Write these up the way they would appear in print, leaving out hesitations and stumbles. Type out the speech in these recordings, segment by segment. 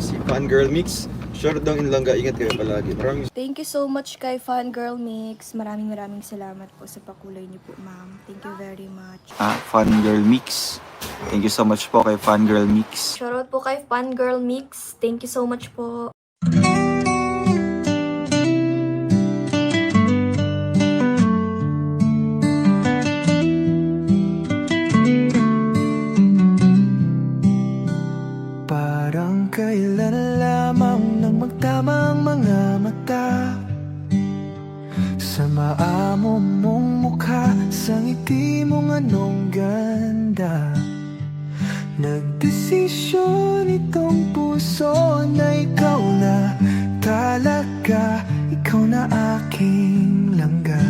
Si Fangirl Mix. Short daw in Langga. Ingat kayo palagi. Maraming Thank you so much kay Fangirl Mix. Maraming salamat po sa pakulay niyo po, ma'am. Thank you very much. Fangirl Mix. Thank you so much po kay Fangirl Mix. Shoutout po kay Fangirl Mix. Thank you so much po. Parang kailan lamang nang magtamang mga mata sa maamo mong mukha, sa ngiti mong anong ganda. Nagdesisyon itong puso na ikaw na talaga. Ikaw na aking langga,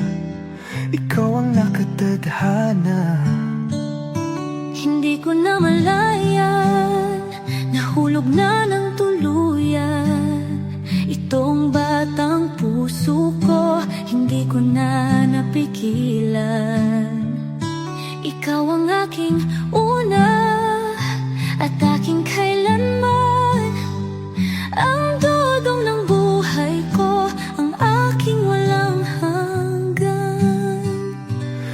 ikaw ang nakatadhana. Hindi ko na malayan, nahulog na ng tuluyan itong batang puso ko, hindi ko na napigilan. Ikaw ang aking una at aking kailanman, ang dudong ng buhay ko, ang aking walang hanggan.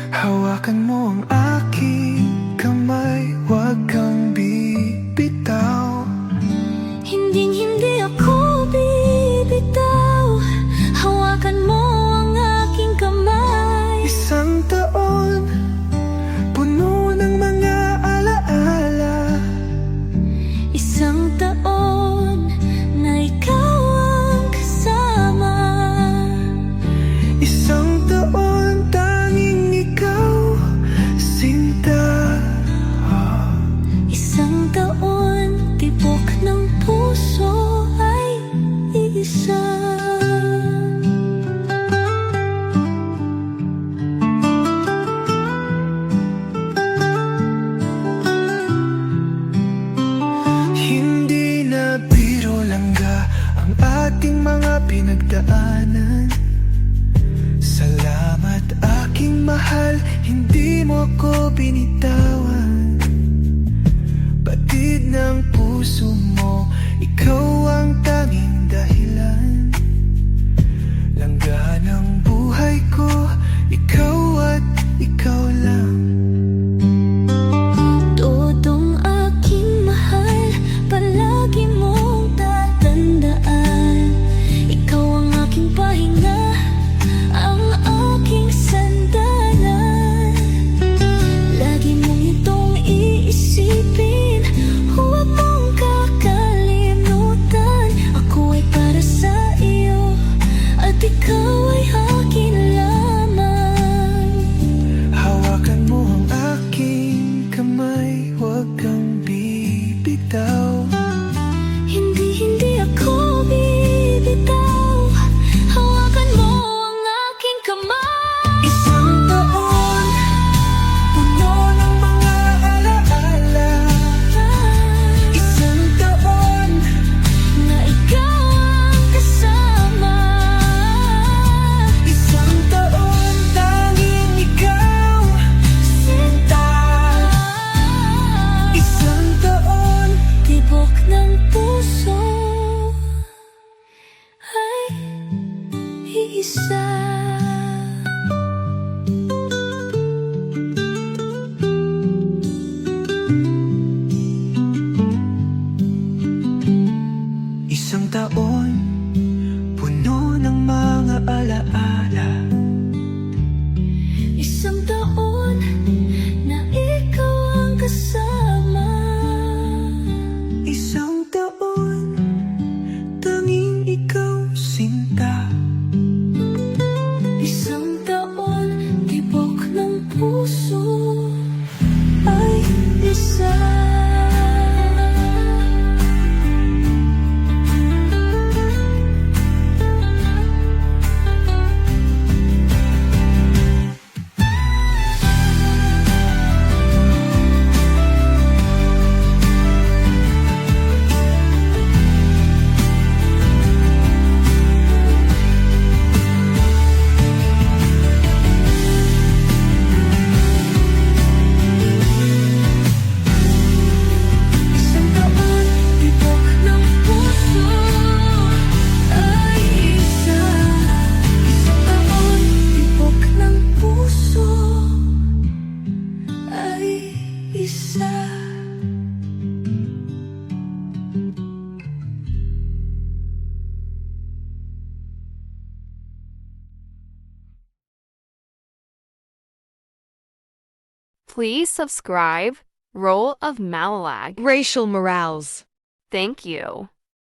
Hawakan mo ang aking kamay, huwag kang bibitaw. Hinding-hindi ako bibitaw, hawakan mo ang aking kamay. Isang taon, puno ng mga alaala. Isang taon na ikaw ang kasama. Isang taon, tanging ikaw, sinta. Isang taon, tibok ng puso ay isa. Hindi na biro langga ang ating mga pinagdaanan. Salamat aking mahal, hindi mo ko binitawan. Batid ng puso mo, ikaw ang tanging dahilan. Langga ng buhay ko, ikaw at ikaw lang. Todong aking mahal, palagi mong tatandaan. Ikaw ang aking pahinga, ang aking sandalan. Lagi mong Please subscribe. Role of Malalag. Racial morals. Thank you.